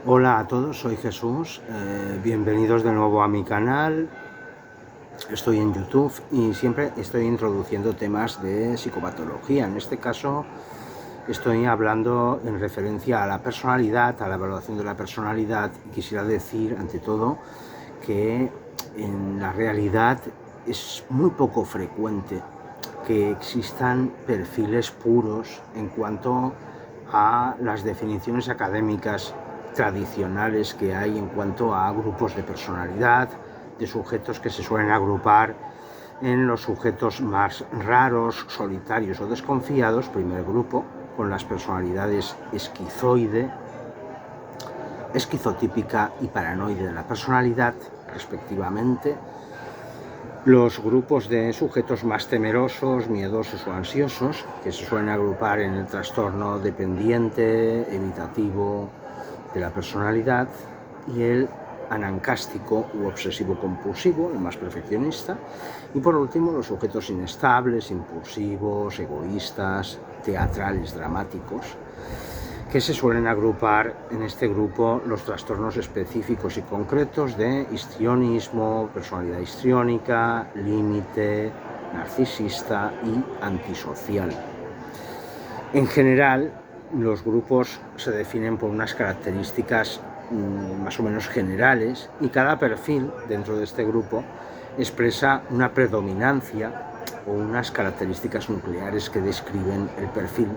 Hola a todos, soy Jesús, bienvenidos de nuevo a mi canal. Estoy en YouTube y siempre estoy introduciendo temas de psicopatología. En este caso estoy hablando en referencia a la personalidad, a la evaluación de la personalidad, y quisiera decir ante todo que en la realidad es muy poco frecuente que existan perfiles puros en cuanto a las definiciones académicas tradicionales que hay en cuanto a grupos de personalidad, de sujetos que se suelen agrupar en los sujetos más raros, solitarios o desconfiados, primer grupo, con las personalidades esquizoide, esquizotípica y paranoide de la personalidad, respectivamente. Los grupos de sujetos más temerosos, miedosos o ansiosos, que se suelen agrupar en el trastorno dependiente, evitativo de la personalidad, y el anancástico u obsesivo-compulsivo, el más perfeccionista, y por último los sujetos inestables, impulsivos, egoístas, teatrales, dramáticos, que se suelen agrupar en este grupo los trastornos específicos y concretos de histrionismo, personalidad histriónica, límite, narcisista y antisocial. En general, los grupos se definen por unas características más o menos generales, y cada perfil dentro de este grupo expresa una predominancia o unas características nucleares que describen el perfil,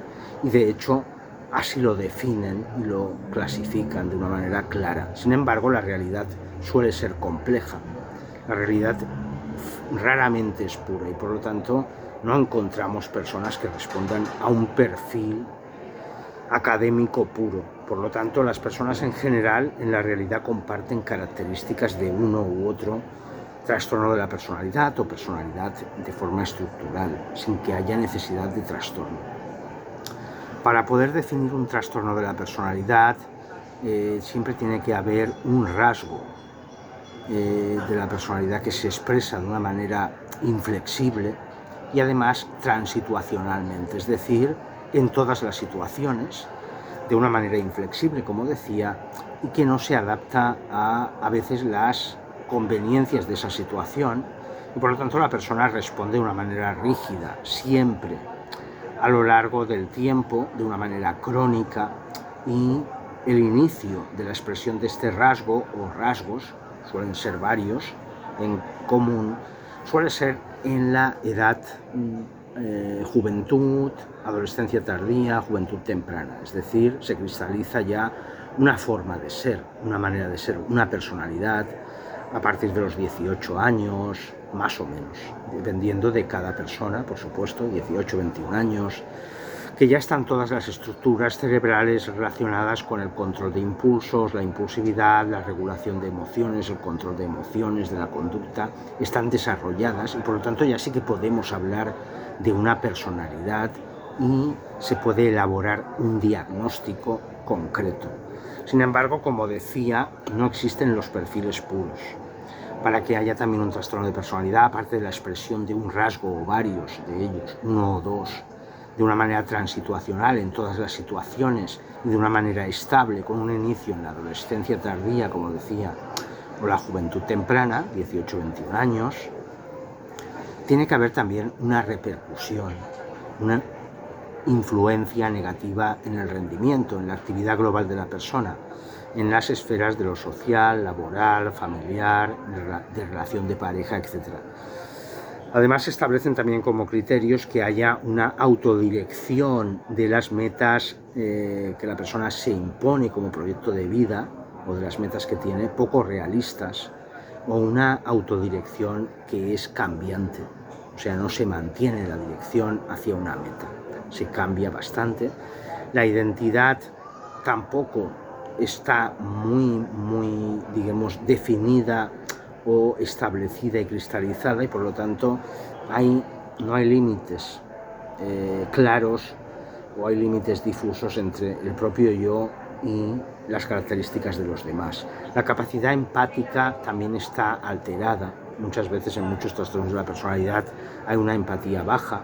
y de hecho así lo definen y lo clasifican de una manera clara. Sin embargo, la realidad suele ser compleja. La realidad raramente es pura y por lo tanto no encontramos personas que respondan a un perfil académico puro. Por lo tanto, las personas en general en la realidad comparten características de uno u otro trastorno de la personalidad o personalidad de forma estructural, sin que haya necesidad de trastorno. Para poder definir un trastorno de la personalidad, siempre tiene que haber un rasgo de la personalidad que se expresa de una manera inflexible y además transituacionalmente, es decir, en todas las situaciones, de una manera inflexible, como decía, y que no se adapta a veces las conveniencias de esa situación, y por lo tanto la persona responde de una manera rígida, siempre, a lo largo del tiempo, de una manera crónica, y el inicio de la expresión de este rasgo o rasgos, suelen ser varios en común, suele ser en la edad juventud, adolescencia tardía, juventud temprana, es decir, se cristaliza ya una forma de ser, una manera de ser, una personalidad a partir de los 18 años, más o menos, dependiendo de cada persona, por supuesto, 18, 21 años, que ya están todas las estructuras cerebrales relacionadas con el control de impulsos, la impulsividad, la regulación de emociones, el control de emociones, de la conducta, están desarrolladas y por lo tanto ya sí que podemos hablar de una personalidad y se puede elaborar un diagnóstico concreto. Sin embargo, como decía, no existen los perfiles puros. Para que haya también un trastorno de personalidad, aparte de la expresión de un rasgo o varios de ellos, uno o dos, de una manera transituacional en todas las situaciones y de una manera estable, con un inicio en la adolescencia tardía, como decía, o la juventud temprana, 18-21 años, tiene que haber también una repercusión, una influencia negativa en el rendimiento, en la actividad global de la persona, en las esferas de lo social, laboral, familiar, de relación de pareja, etc. Además, se establecen también como criterios que haya una autodirección de las metas que la persona se impone como proyecto de vida o de las metas que tiene, poco realistas, o una autodirección que es cambiante, o sea, no se mantiene la dirección hacia una meta, se cambia bastante. La identidad tampoco está muy, digamos, definida o establecida y cristalizada, y por lo tanto no hay límites claros o hay límites difusos entre el propio yo y las características de los demás. La capacidad empática también está alterada. Muchas veces en muchos trastornos de la personalidad hay una empatía baja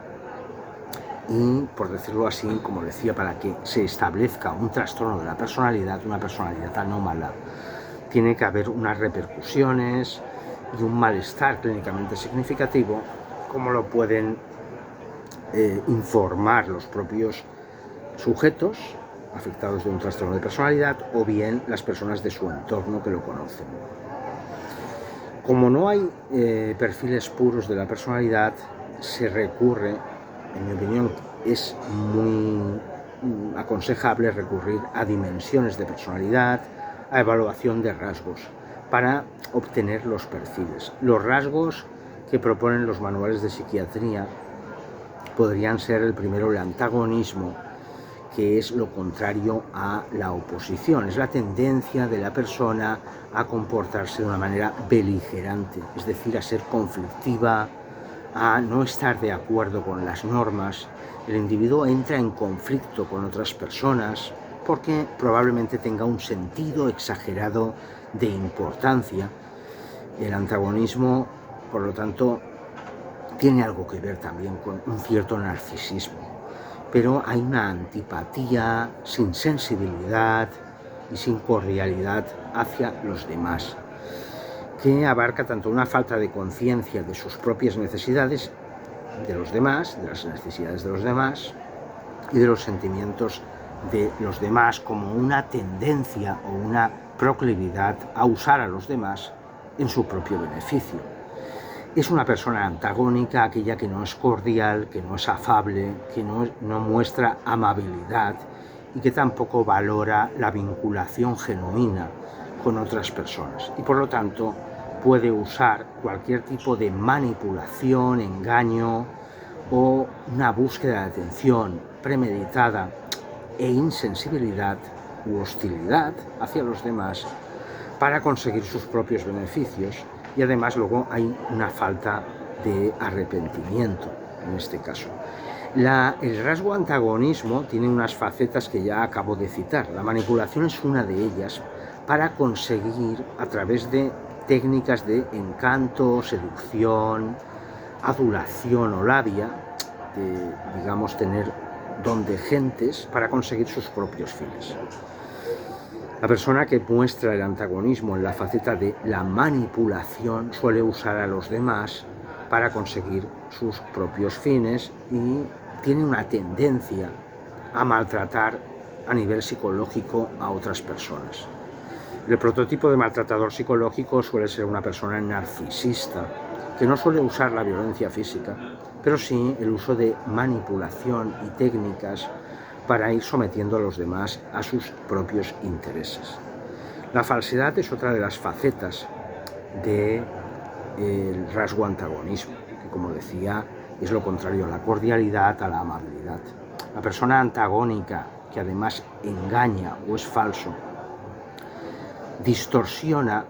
y, por decirlo así, como decía, para que se establezca un trastorno de la personalidad, una personalidad anómala, tiene que haber unas repercusiones y un malestar clínicamente significativo, como lo pueden informar los propios sujetos afectados de un trastorno de personalidad o bien las personas de su entorno que lo conocen. Como no hay perfiles puros de la personalidad, se recurre, en mi opinión, es muy aconsejable recurrir a dimensiones de personalidad, a evaluación de rasgos, para obtener los perfiles. Los rasgos que proponen los manuales de psiquiatría podrían ser el primero, el antagonismo, que es lo contrario a la oposición, es la tendencia de la persona a comportarse de una manera beligerante, es decir, a ser conflictiva, a no estar de acuerdo con las normas. El individuo entra en conflicto con otras personas porque probablemente tenga un sentido exagerado de importancia. El antagonismo, por lo tanto, tiene algo que ver también con un cierto narcisismo, pero hay una antipatía sin sensibilidad y sin cordialidad hacia los demás, que abarca tanto una falta de conciencia de sus propias necesidades de los demás, de las necesidades de los demás y de los sentimientos de los demás, como una tendencia o una proclividad a usar a los demás en su propio beneficio. Es una persona antagónica, aquella que no es cordial, que no es afable, que no muestra amabilidad y que tampoco valora la vinculación genuina con otras personas. Y por lo tanto puede usar cualquier tipo de manipulación, engaño o una búsqueda de atención premeditada e insensibilidad u hostilidad hacia los demás para conseguir sus propios beneficios. Y además luego hay una falta de arrepentimiento en este caso. El rasgo antagonismo tiene unas facetas que ya acabo de citar. La manipulación es una de ellas para conseguir, a través de técnicas de encanto, seducción, adulación o labia, de, digamos, tener don de gentes para conseguir sus propios fines. La persona que muestra el antagonismo en la faceta de la manipulación suele usar a los demás para conseguir sus propios fines y tiene una tendencia a maltratar a nivel psicológico a otras personas. El prototipo de maltratador psicológico suele ser una persona narcisista, que no suele usar la violencia física, pero sí el uso de manipulación y técnicas para ir sometiendo a los demás a sus propios intereses. La falsedad es otra de las facetas del rasgo antagonismo, que, como decía, es lo contrario a la cordialidad, a la amabilidad. La persona antagónica, que además engaña o es falso, distorsiona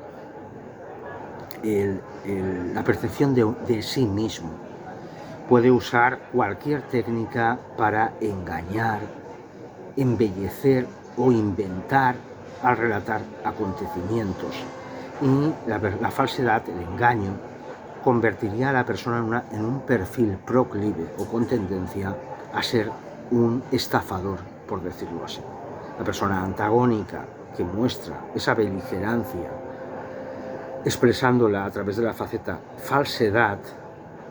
la percepción de sí mismo. Puede usar cualquier técnica para engañar, embellecer o inventar al relatar acontecimientos. Y la falsedad, el engaño, convertiría a la persona en un perfil proclive o con tendencia a ser un estafador, por decirlo así. La persona antagónica que muestra esa beligerancia, expresándola a través de la faceta falsedad,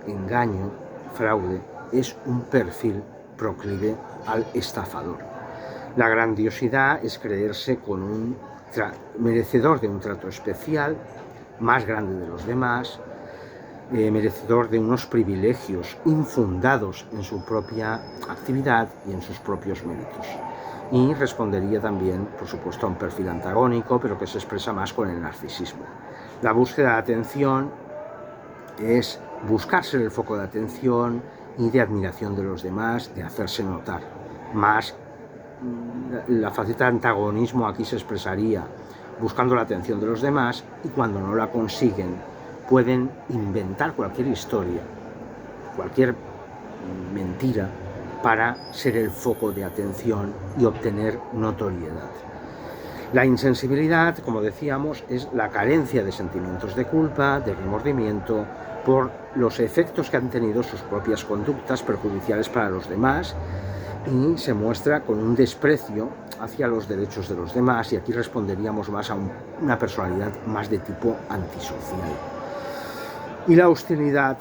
engaño, fraude, es un perfil proclive al estafador. La grandiosidad es creerse con un merecedor de un trato especial, más grande de los demás, merecedor de unos privilegios infundados en su propia actividad y en sus propios méritos. Y respondería también, por supuesto, a un perfil antagónico, pero que se expresa más con el narcisismo. La búsqueda de atención es buscar ser el foco de atención y de admiración de los demás, de hacerse notar. Más la faceta de antagonismo aquí se expresaría buscando la atención de los demás, y cuando no la consiguen pueden inventar cualquier historia, cualquier mentira para ser el foco de atención y obtener notoriedad. La insensibilidad, como decíamos, es la carencia de sentimientos de culpa, de remordimiento por los efectos que han tenido sus propias conductas perjudiciales para los demás, y se muestra con un desprecio hacia los derechos de los demás, y aquí responderíamos más a una personalidad más de tipo antisocial. Y la hostilidad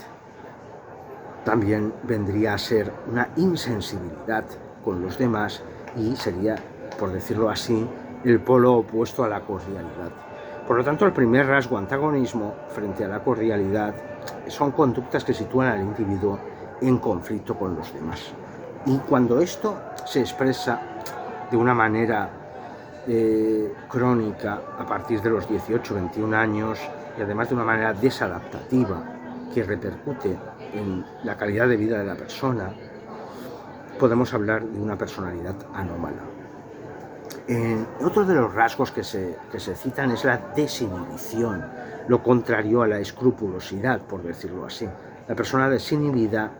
también vendría a ser una insensibilidad con los demás y sería, por decirlo así, el polo opuesto a la cordialidad. Por lo tanto, el primer rasgo, antagonismo, frente a la cordialidad, son conductas que sitúan al individuo en conflicto con los demás. Y cuando esto se expresa de una manera crónica a partir de los 18-21 años, y además de una manera desadaptativa que repercute en la calidad de vida de la persona, podemos hablar de una personalidad anómala. Otro de los rasgos que se citan es la desinhibición, lo contrario a la escrupulosidad, por decirlo así. La persona desinhibida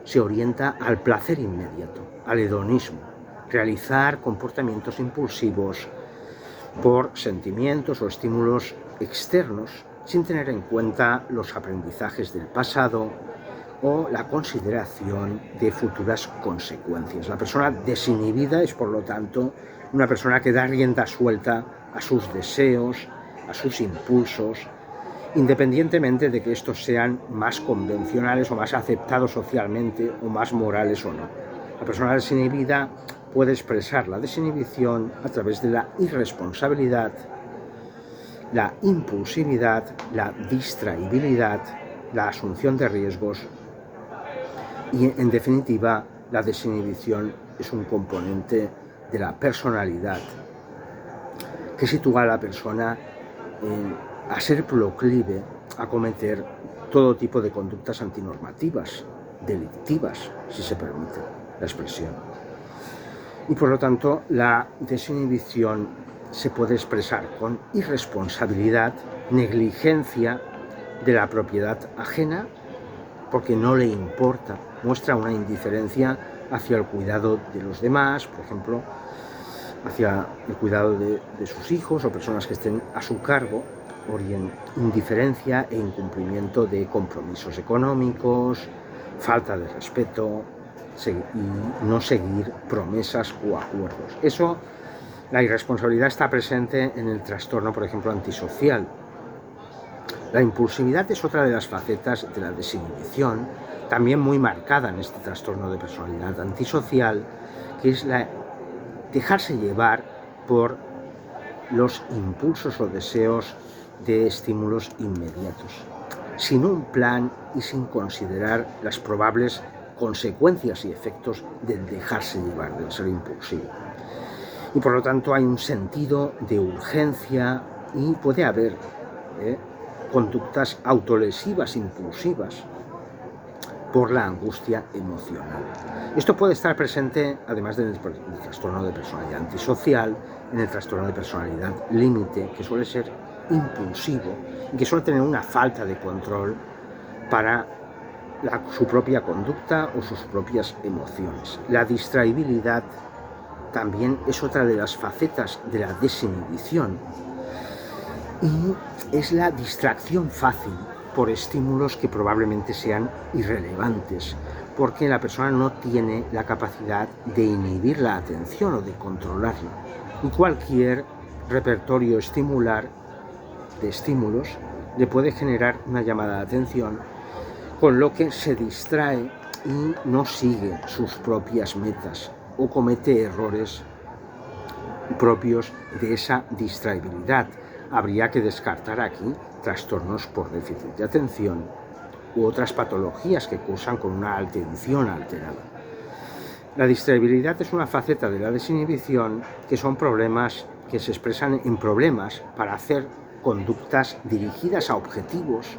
se orienta al placer inmediato, al hedonismo, realizar comportamientos impulsivos por sentimientos o estímulos externos sin tener en cuenta los aprendizajes del pasado o la consideración de futuras consecuencias. La persona desinhibida es, por lo tanto, una persona que da rienda suelta a sus deseos, a sus impulsos, independientemente de que estos sean más convencionales o más aceptados socialmente o más morales o no. La persona desinhibida puede expresar la desinhibición a través de la irresponsabilidad, la impulsividad, la distraibilidad, la asunción de riesgos y, en definitiva, la desinhibición es un componente de la personalidad que sitúa a la persona a ser proclive a cometer todo tipo de conductas antinormativas, delictivas, si se permite la expresión. Y por lo tanto, la desinhibición se puede expresar con irresponsabilidad, negligencia de la propiedad ajena, porque no le importa, muestra una indiferencia hacia el cuidado de los demás, por ejemplo, hacia el cuidado de sus hijos o personas que estén a su cargo, indiferencia e incumplimiento de compromisos económicos, falta de respeto y no seguir promesas o acuerdos. La irresponsabilidad está presente en el trastorno, por ejemplo, antisocial. La impulsividad es otra de las facetas de la desinhibición, también muy marcada en este trastorno de personalidad antisocial, que es la dejarse llevar por los impulsos o deseos de estímulos inmediatos, sin un plan y sin considerar las probables consecuencias y efectos del dejarse llevar, del ser impulsivo. Y por lo tanto hay un sentido de urgencia y puede haber conductas autolesivas, impulsivas, por la angustia emocional. Esto puede estar presente, además del trastorno de personalidad antisocial, en el trastorno de personalidad límite, que suele ser impulsivo y que suele tener una falta de control para su propia conducta o sus propias emociones. La distraibilidad también es otra de las facetas de la desinhibición y es la distracción fácil por estímulos que probablemente sean irrelevantes, porque la persona no tiene la capacidad de inhibir la atención o de controlarla. Y cualquier repertorio de estímulos le puede generar una llamada de atención, con lo que se distrae y no sigue sus propias metas o comete errores propios de esa distraibilidad. Habría que descartar aquí trastornos por déficit de atención u otras patologías que cursan con una atención alterada. La distraibilidad es una faceta de la desinhibición que son problemas que se expresan en problemas para hacer conductas dirigidas a objetivos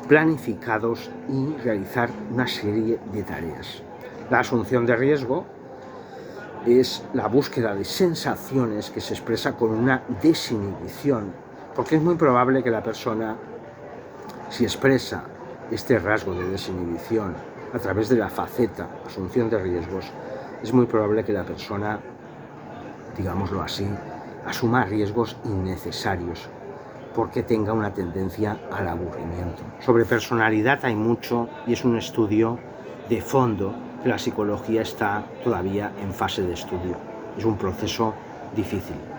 planificados y realizar una serie de tareas. La asunción de riesgo es la búsqueda de sensaciones que se expresa con una desinhibición, porque es muy probable que la persona, si expresa este rasgo de desinhibición a través de la faceta asunción de riesgos, es muy probable que la persona, digámoslo así, asuma riesgos innecesarios porque tenga una tendencia al aburrimiento. Sobre personalidad hay mucho y es un estudio de fondo que la psicología está todavía en fase de estudio. Es un proceso difícil.